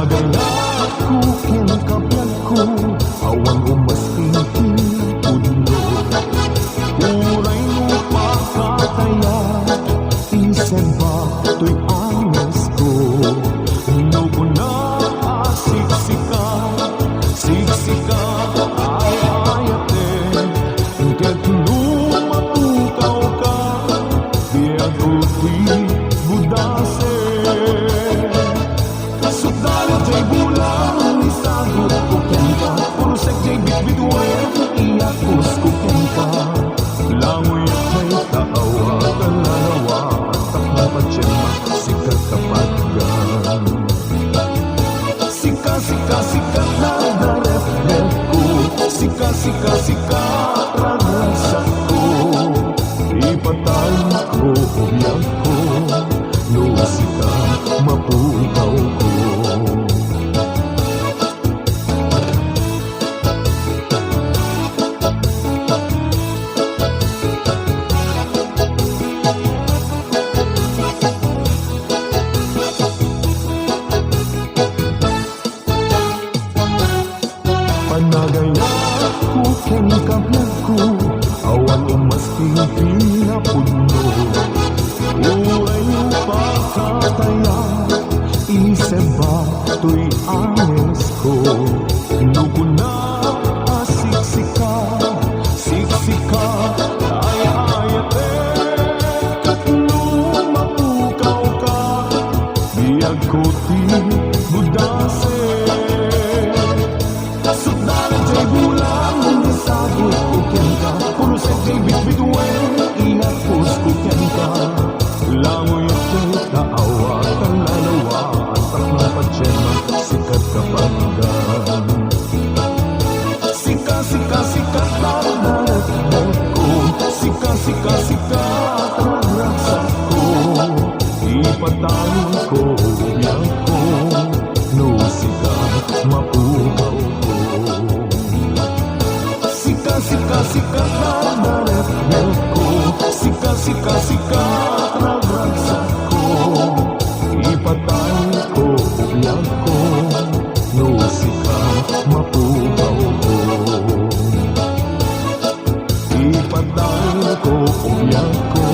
Panagayat ko, kinakabyan ko, awan o mas puno. Uray mo pagkataya, isen ba to'y angas ko. Nubo na siksika, siksika ay ayate. Ket lumatukaw ka, di ako ti budase. Sudalo jay bulang, isagot ko kenta. Puro sek jay bitbitwen, iyakos ko kenta. Langoy jay taawa, kalalawa, takna pa tiyema, sikat kapatgan. Sika, sika, sikat na darep-rep ko. Sika, sika, sikat raglasak ko. Ipatay ko, ubiyak ko, no sika, mapukaw ko. Panagayat ko, kinakabyan ko, awan o mas pinapuno. Uray o pagkataya, isip ba to'y anges ko. Nuko na siksika, siksika ay ayate. Katlo mapukaw ka, biyag ko ti budase. Sudalo jay bulang, sagot ko kenta. Puro sek jay bitbitwen, inakos ko kenta. Langoy jay taawa, kalalawa, antak na patsema, sikat kapaggan. Sika, sika, sikat na darep-rep ko. Sika, sika, sikat ragraksak ko. Ipatay ko, ubiyak ko, no sika, mapukaw ko. Sika, sika, sikat na darep-rep ko. Sika, sika, sikat ragraksak ko. Ipatay ko, ubiyak ko, no sika, mapukaw ko. Ipatay ko, ubiyak ko,